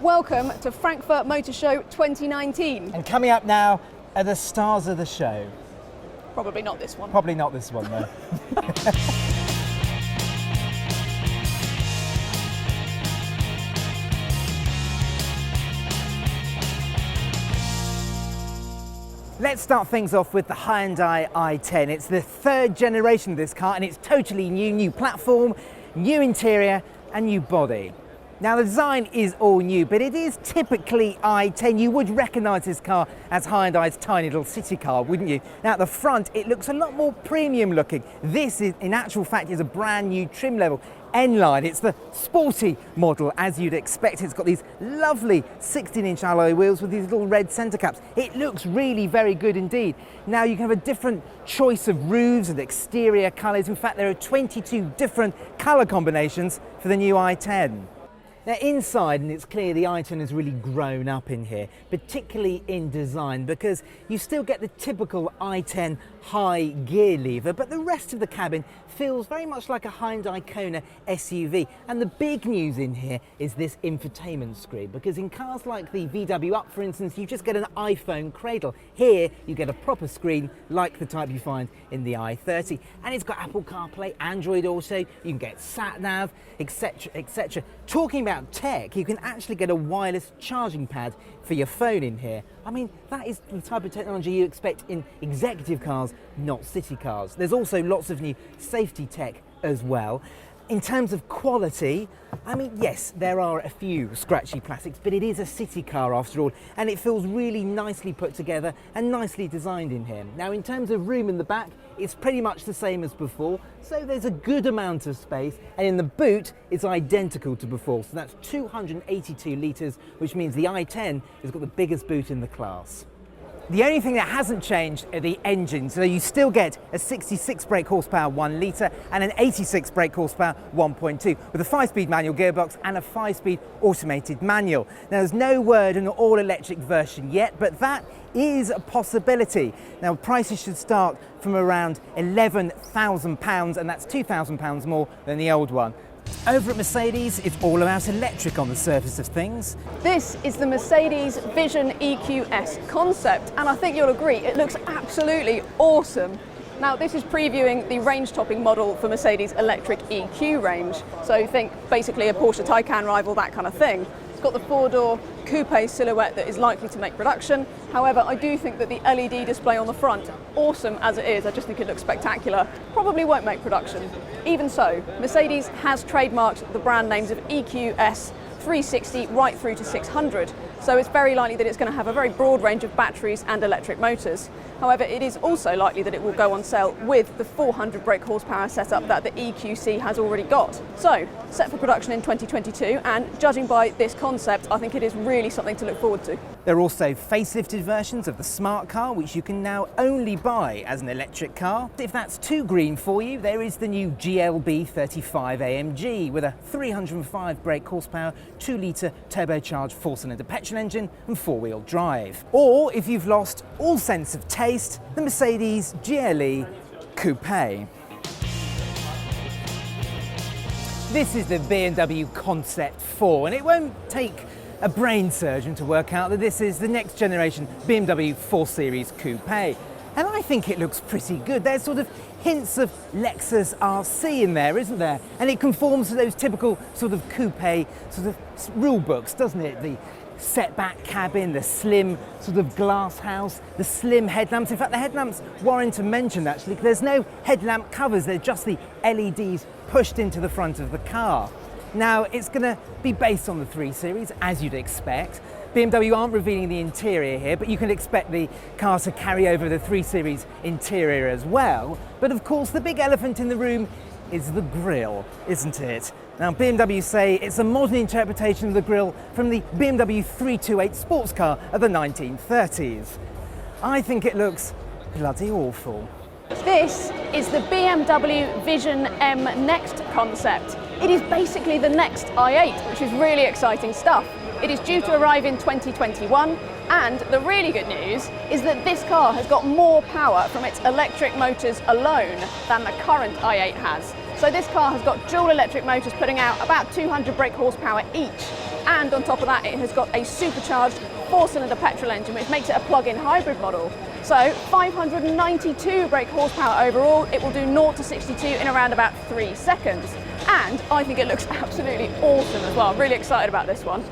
Welcome to Frankfurt Motor Show 2019. And coming up now are the stars of the show. Probably not this one. Probably not this one, though. Let's start things off with the Hyundai i10. It's the third generation of this car and it's totally new platform, new interior and new body. Now the design is all new, but it is typically i10. You would recognise this car as Hyundai's tiny little city car, wouldn't you? Now at the front, it looks a lot more premium looking. This is, in actual fact, is a brand new trim level. N-line, it's the sporty model as you'd expect. It's got these lovely 16-inch alloy wheels with these little red centre caps. It looks really very good indeed. Now you can have a different choice of roofs and exterior colours. In fact, there are 22 different colour combinations for the new i10. Now inside, and it's clear the i10 has really grown up in here, particularly in design, because you still get the typical i10 high gear lever, but the rest of the cabin feels very much like a Hyundai Kona SUV. And the big news in here is this infotainment screen, because in cars like the VW Up, for instance, you just get an iPhone cradle. Here you get a proper screen like the type you find in the i30, and it's got Apple CarPlay, Android Auto, you can get sat-nav, etc, etc. Talking about tech, you can actually get a wireless charging pad for your phone in here. I mean, that is the type of technology you expect in executive cars, not city cars. There's also lots of new safety tech as well. In terms of quality, I mean, yes, there are a few scratchy plastics, but it is a city car after all, and it feels really nicely put together and nicely designed in here. Now, in terms of room in the back, it's pretty much the same as before, so there's a good amount of space, and in the boot, it's identical to before, so that's 282 litres, which means the i10 has got the biggest boot in the class. The only thing that hasn't changed are the engines. So you still get a 66 brake horsepower 1 litre and an 86 brake horsepower 1.2 with a 5-speed manual gearbox and a 5-speed automated manual. Now there's no word on an all-electric version yet, but that is a possibility. Now prices should start from around £11,000 and that's £2,000 more than the old one. Over at Mercedes, it's all about electric on the surface of things. This is the Mercedes Vision EQS Concept, and I think you'll agree, it looks absolutely awesome. Now this is previewing the range-topping model for Mercedes electric EQ range, so think basically a Porsche Taycan rival, that kind of thing. It's got the 4-door coupe silhouette that is likely to make production. However, I do think that the LED display on the front, awesome as it is, I just think it looks spectacular, probably won't make production. Even so, Mercedes has trademarked the brand names of EQS 360 right through to 600, so it's very likely that it's going to have a very broad range of batteries and electric motors. However, it is also likely that it will go on sale with the 400 brake horsepower setup that the EQC has already got. So, set for production in 2022, and judging by this concept, I think it is really something to look forward to. There are also facelifted versions of the smart car, which you can now only buy as an electric car. If that's too green for you, there is the new GLB 35 AMG with a 305 brake horsepower, 2 litre turbocharged 4-cylinder petrol engine and 4-wheel drive. Or if you've lost all sense of taste, the Mercedes GLE Coupe. This is the BMW Concept 4, and it won't take a brain surgeon to work out that this is the next generation BMW 4 Series Coupe. And I think it looks pretty good. There's sort of hints of Lexus RC in there, isn't there? And it conforms to those typical sort of coupe sort of rule books, doesn't it? The setback cabin, the slim sort of glass house, the slim headlamps. In fact, the headlamps warrant a mention actually, because there's no headlamp covers, they're just the LEDs pushed into the front of the car. Now, it's going to be based on the 3 Series, as you'd expect. BMW aren't revealing the interior here, but you can expect the car to carry over the 3 Series interior as well. But of course, the big elephant in the room is the grille, isn't it? Now, BMW say it's a modern interpretation of the grille from the BMW 328 sports car of the 1930s. I think it looks bloody awful. This is the BMW Vision M Next concept. It is basically the next i8, which is really exciting stuff. It is due to arrive in 2021, and the really good news is that this car has got more power from its electric motors alone than the current i8 has. So this car has got dual electric motors putting out about 200 brake horsepower each. And on top of that, it has got a supercharged 4-cylinder petrol engine, which makes it a plug-in hybrid model. So 592 brake horsepower overall. It will do 0 to 62 in around about 3 seconds. And I think it looks absolutely awesome as well. I'm really excited about this one.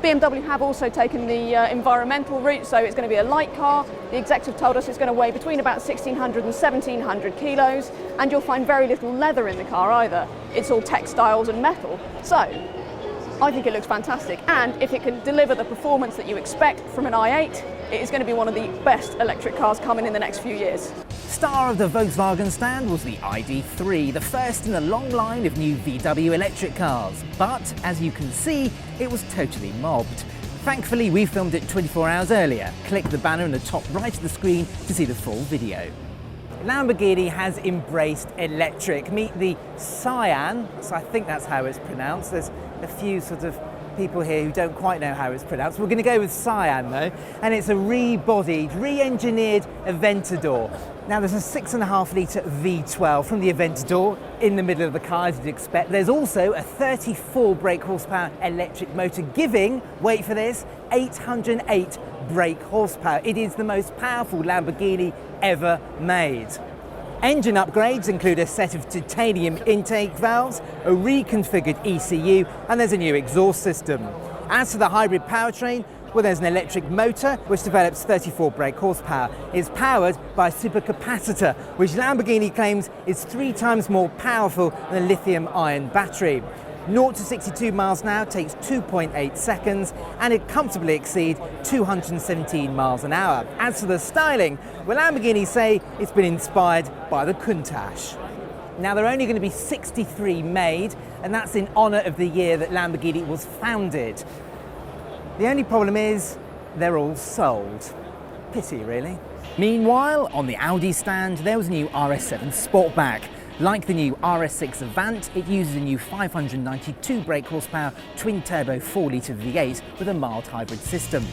BMW have also taken the environmental route, so it's going to be a light car. The executive told us it's going to weigh between about 1,600 and 1,700 kilos, and you'll find very little leather in the car either. It's all textiles and metal. So I think it looks fantastic, and if it can deliver the performance that you expect from an i8, it is going to be one of the best electric cars coming in the next few years. Star of the Volkswagen stand was the ID3, the first in a long line of new VW electric cars. But, as you can see, it was totally mobbed. Thankfully, we filmed it 24 hours earlier. Click the banner in the top right of the screen to see the full video. Lamborghini has embraced electric. Meet the Scion, so I think that's how it's pronounced. There's a few sort of people here who don't quite know how it's pronounced. We're going to go with Scion though, and it's a re-bodied, re-engineered Aventador. Now there's a 6.5 litre V12 from the Aventador in the middle of the car, as you'd expect. There's also a 34 brake horsepower electric motor giving, wait for this, 808 brake horsepower. It is the most powerful Lamborghini ever made. Engine upgrades include a set of titanium intake valves, a reconfigured ECU, and there's a new exhaust system. As for the hybrid powertrain, well, there's an electric motor which develops 34 brake horsepower. It's powered by a supercapacitor, which Lamborghini claims is 3 times more powerful than a lithium-ion battery. 0 to 62 miles an hour takes 2.8 seconds, and it comfortably exceeds 217 miles an hour. As for the styling, well, Lamborghini say it's been inspired by the Countach. Now, there are only going to be 63 made, and that's in honour of the year that Lamborghini was founded. The only problem is they're all sold. Pity, really. Meanwhile, on the Audi stand, there was a new RS7 Sportback. Like the new RS6 Avant, it uses a new 592 brake horsepower twin-turbo 4-litre V8 with a mild hybrid system.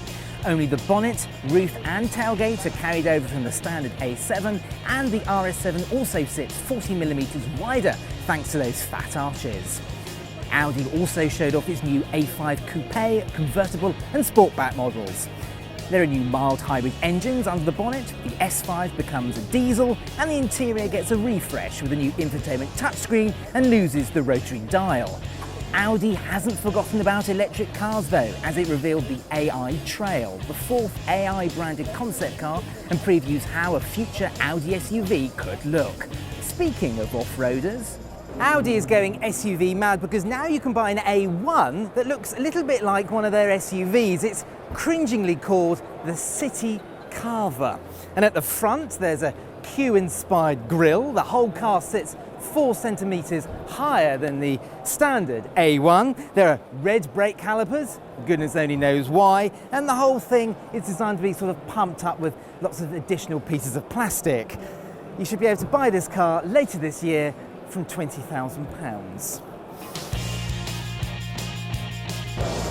Only the bonnet, roof and tailgate are carried over from the standard A7, and the RS7 also sits 40mm wider thanks to those fat arches. Audi also showed off its new A5 Coupe, convertible and Sportback models. There are new mild hybrid engines under the bonnet, the S5 becomes a diesel, and the interior gets a refresh with a new infotainment touchscreen and loses the rotary dial. Audi hasn't forgotten about electric cars though, as it revealed the AI Trail, the 4th AI-branded concept car, and previews how a future Audi SUV could look. Speaking of off-roaders, Audi is going SUV mad because now you can buy an A1 that looks a little bit like one of their SUVs. It's cringingly called the City Carver. And at the front there's a Q-inspired grille. The whole car sits 4 centimetres higher than the standard A1. There are red brake calipers, goodness only knows why, and the whole thing is designed to be sort of pumped up with lots of additional pieces of plastic. You should be able to buy this car later this year from £20,000.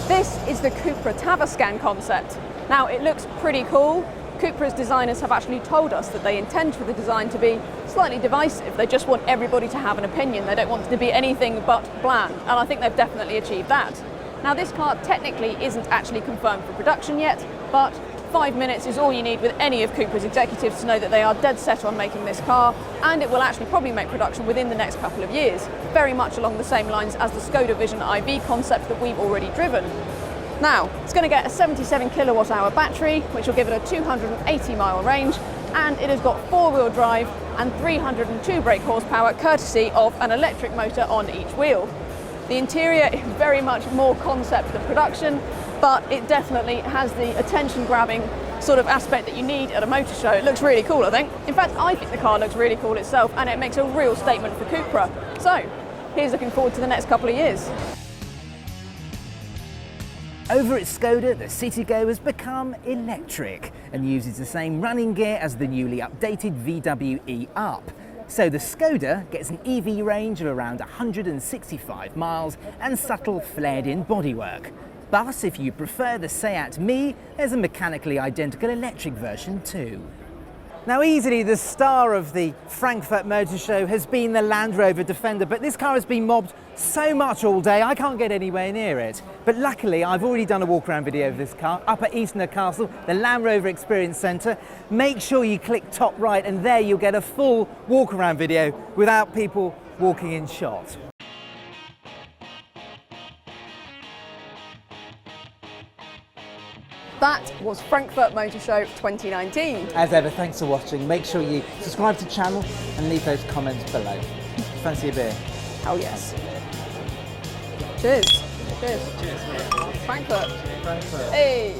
This is the Cupra Tavis concept. Now, it looks pretty cool. Cupra's designers have actually told us that they intend for the design to be slightly divisive. They just want everybody to have an opinion. They don't want it to be anything but bland, and I think they've definitely achieved that. Now, this car technically isn't actually confirmed for production yet, but 5 minutes is all you need with any of Cupra's executives to know that they are dead set on making this car, and it will actually probably make production within the next couple of years, very much along the same lines as the Skoda Vision IV concept that we've already driven. Now, it's going to get a 77 kilowatt hour battery, which will give it a 280 mile range, and it has got 4-wheel drive and 302 brake horsepower, courtesy of an electric motor on each wheel. The interior is very much more concept than production, but it definitely has the attention-grabbing sort of aspect that you need at a motor show. It looks really cool, I think. In fact, I think the car looks really cool itself, and it makes a real statement for Cupra. So, here's looking forward to the next couple of years. Over at Skoda, the Citigo has become electric and uses the same running gear as the newly updated VW e-Up. So the Skoda gets an EV range of around 165 miles and subtle flared-in bodywork. But if you prefer the Seat Me, there's a mechanically identical electric version too. Now, easily the star of the Frankfurt Motor Show has been the Land Rover Defender, but this car has been mobbed so much all day I can't get anywhere near it. But luckily I've already done a walk around video of this car up at Eastnor Castle, the Land Rover Experience Centre. Make sure you click top right and there you'll get a full walk around video without people walking in shot. That was Frankfurt Motor Show 2019. As ever, thanks for watching. Make sure you subscribe to the channel and leave those comments below. Fancy a beer? Hell yes. Cheers. Cheers. Cheers. Frankfurt. Frankfurt. Hey.